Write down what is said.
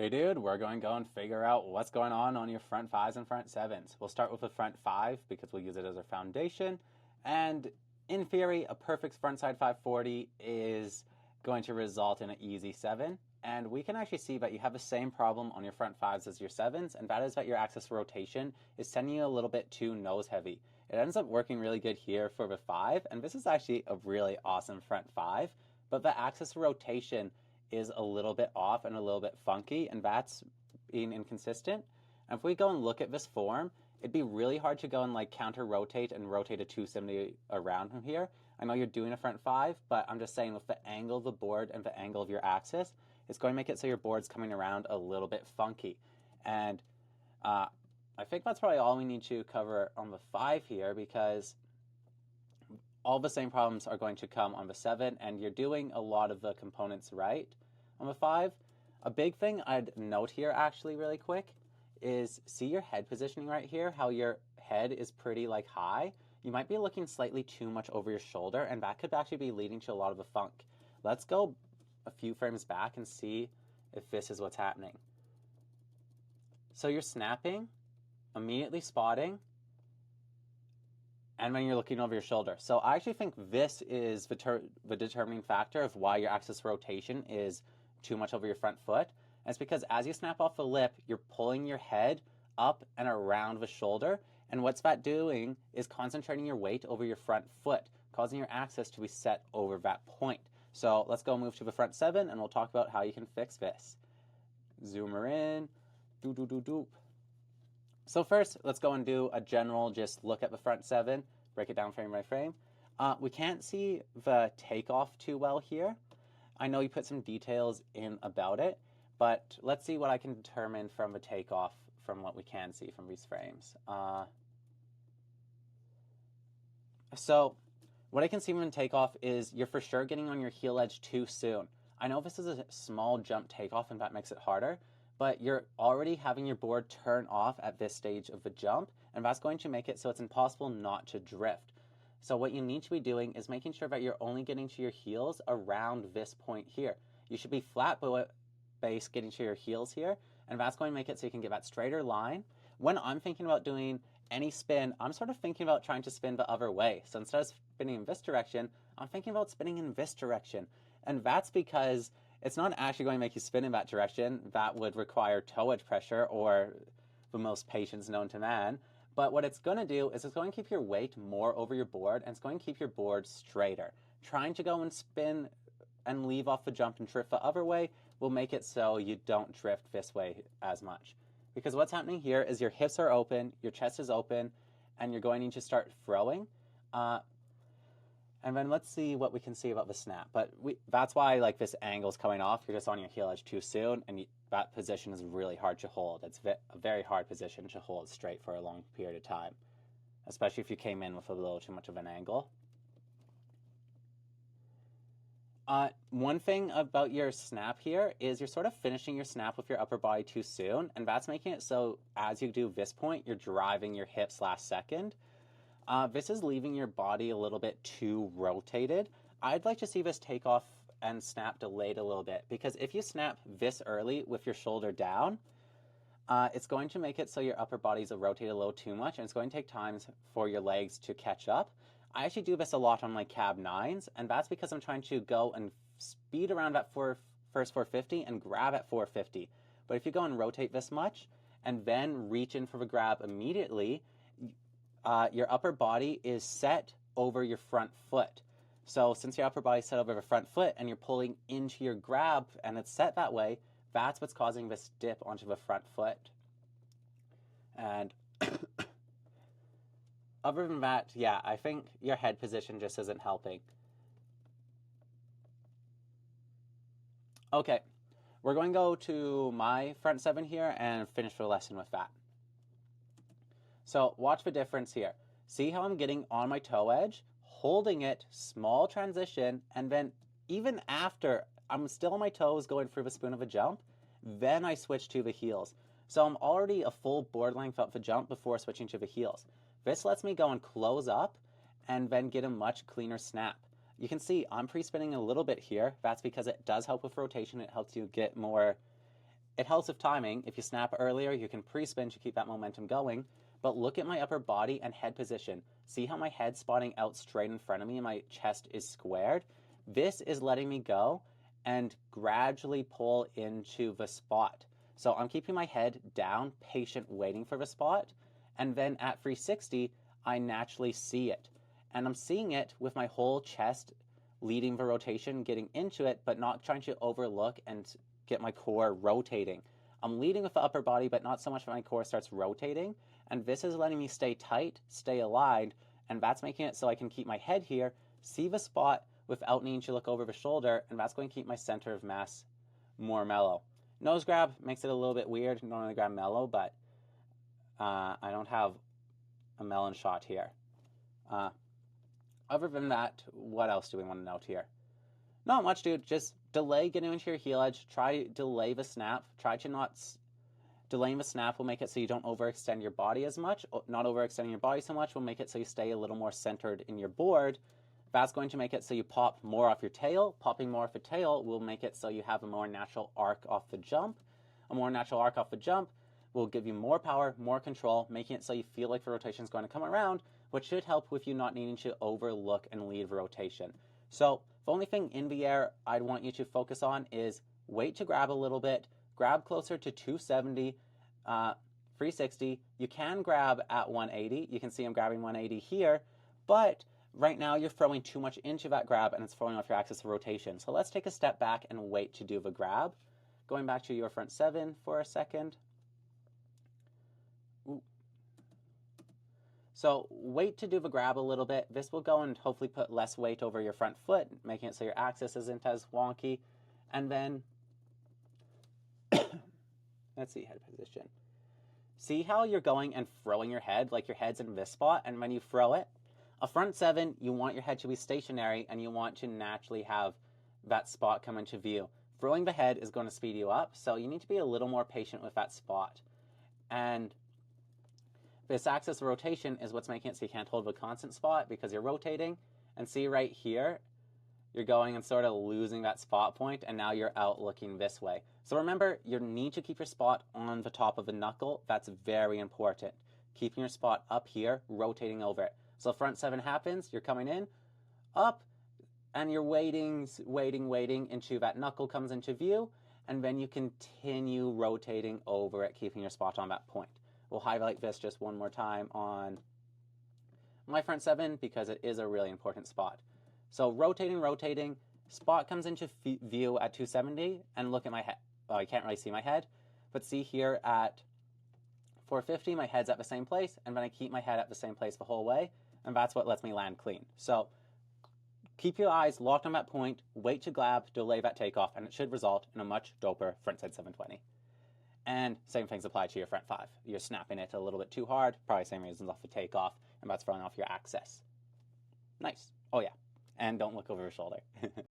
Hey dude, we're going to go and figure out what's going on your front fives and front sevens. We'll start with the front five because we'll use it as our foundation. And in theory, a perfect frontside 540 is going to result in an easy seven. And we can actually see that you have the same problem on your front fives as your sevens, and that is that your axis of rotation is sending you a little bit too nose heavy. It ends up working really good here for the five, and this is actually a really awesome front five, but the axis of rotation is a little bit off and a little bit funky, and that's being inconsistent. And if we go and look at this form, it'd be really hard to go and like counter rotate and rotate a 270 around from here. I know you're doing a front five, but I'm just saying with the angle of the board and the angle of your axis, it's going to make it so your board's coming around a little bit funky. And I think that's probably all we need to cover on the five here, because all the same problems are going to come on the seven, and you're doing a lot of the components right on the five. A big thing I'd note here actually really quick is see your head positioning right here, how your head is pretty like high. You might be looking slightly too much over your shoulder, and that could actually be leading to a lot of the funk. Let's go a few frames back and see if this is what's happening. So you're snapping, immediately spotting, and then you're looking over your shoulder. So I actually think this is the determining factor of why your axis of rotation is too much over your front foot. And it's because as you snap off the lip, you're pulling your head up and around the shoulder. And what's that doing is concentrating your weight over your front foot, causing your axis to be set over that point. So let's go move to the front seven, and we'll talk about how you can fix this. Zoomer in, doop. So first, let's go and do a general just look at the front seven, break it down frame by frame. We can't see the takeoff too well here. I know you put some details in about it, but let's see what I can determine from the takeoff from what we can see from these frames. So what I can see from the takeoff is you're for sure getting on your heel edge too soon. I know this is a small jump takeoff and that makes it harder, but you're already having your board turn off at this stage of the jump, and that's going to make it so it's impossible not to drift. So what you need to be doing is making sure that you're only getting to your heels around this point here. You should be flat base getting to your heels here, and that's going to make it so you can get that straighter line. When I'm thinking about doing any spin, I'm sort of thinking about trying to spin the other way. So instead of spinning in this direction, I'm thinking about spinning in this direction. And that's because it's not actually going to make you spin in that direction. That would require toe edge pressure or the most patience known to man. But what it's going to do is it's going to keep your weight more over your board, and it's going to keep your board straighter. Trying to go and spin and leave off the jump and drift the other way will make it so you don't drift this way as much. Because what's happening here is your hips are open, your chest is open, and you're going to need to start throwing. And then let's see what we can see about the snap. But that's why like this angle's coming off. You're just on your heel edge too soon, and that position is really hard to hold. It's a very hard position to hold straight for a long period of time, especially if you came in with a little too much of an angle. One thing about your snap here is you're sort of finishing your snap with your upper body too soon, and that's making it so as you do this point, you're driving your hips last second. This is leaving your body a little bit too rotated. I'd like to see this take off and snap delayed a little bit, because if you snap this early with your shoulder down, it's going to make it so your upper body's rotated a little too much, and it's going to take time for your legs to catch up. I actually do this a lot on my cab 9s, and that's because I'm trying to go and speed around that first 450 and grab at 450. But if you go and rotate this much and then reach in for the grab immediately, your upper body is set over your front foot. So since your upper body is set over the front foot and you're pulling into your grab and it's set that way, that's what's causing this dip onto the front foot. And other than that, yeah, I think your head position just isn't helping. Okay, we're going to go to my front seven here and finish the lesson with that. So watch the difference here. See how I'm getting on my toe edge, holding it, small transition, and then even after I'm still on my toes going through the spoon of a jump, then I switch to the heels. So I'm already a full board length up the jump before switching to the heels. This lets me go and close up and then get a much cleaner snap. You can see I'm pre-spinning a little bit here. That's because it does help with rotation. It helps you get more It helps with timing. If you snap earlier, you can pre-spin to keep that momentum going. But look at my upper body and head position. See how my head's spotting out straight in front of me and my chest is squared? This is letting me go and gradually pull into the spot. So I'm keeping my head down, patient, waiting for the spot. And then at 360, I naturally see it. And I'm seeing it with my whole chest leading the rotation, getting into it, but not trying to overlook and get my core rotating. I'm leading with the upper body, but not so much that my core starts rotating. And this is letting me stay tight, stay aligned, and that's making it so I can keep my head here, see the spot without needing to look over the shoulder, and that's going to keep my center of mass more mellow. Nose grab makes it a little bit weird. Normally grab mellow, but I don't have a melon shot here. Other than that, what else do we want to note here? Not much, dude. Just delay getting into your heel edge. Try delay the snap. Try to not... Delaying the snap will make it so you don't overextend your body as much. Not overextending your body so much will make it so you stay a little more centered in your board. That's going to make it so you pop more off your tail. Popping more off the tail will make it so you have a more natural arc off the jump. A more natural arc off the jump will give you more power, more control, making it so you feel like the rotation is going to come around, which should help with you not needing to overlook and lead the rotation. So the only thing in the air I'd want you to focus on is wait to grab a little bit, grab closer to 270, 360. You can grab at 180. You can see I'm grabbing 180 here, but right now you're throwing too much into that grab and it's throwing off your axis of rotation. So let's take a step back and wait to do the grab. Going back to your front 7 for a second. Ooh. So wait to do the grab a little bit. This will go and hopefully put less weight over your front foot, making it so your axis isn't as wonky. And then, let's see, head position. See how you're going and throwing your head, like your head's in this spot, and when you throw it, a front 7, you want your head to be stationary and you want to naturally have that spot come into view. Throwing the head is going to speed you up, so you need to be a little more patient with that spot. And this axis of rotation is what's making it so you can't hold a constant spot because you're rotating. And see right here, you're going and sort of losing that spot point, and now you're out looking this way. So remember, you need to keep your spot on the top of the knuckle. That's very important. Keeping your spot up here, rotating over it. So front 7 happens, you're coming in, up, and you're waiting until that knuckle comes into view, and then you continue rotating over it, keeping your spot on that point. We'll highlight this just one more time on my front 7 because it is a really important spot. So rotating, spot comes into view at 270, and look at my head. Well, you can't really see my head, but see here at 450, my head's at the same place, and then I keep my head at the same place the whole way, and that's what lets me land clean. So keep your eyes locked on that point, wait to grab, delay that takeoff, and it should result in a much doper frontside 720. And same things apply to your front 5. You're snapping it a little bit too hard, probably same reasons off the takeoff, and that's throwing off your axis. Nice. Oh yeah, and don't look over your shoulder.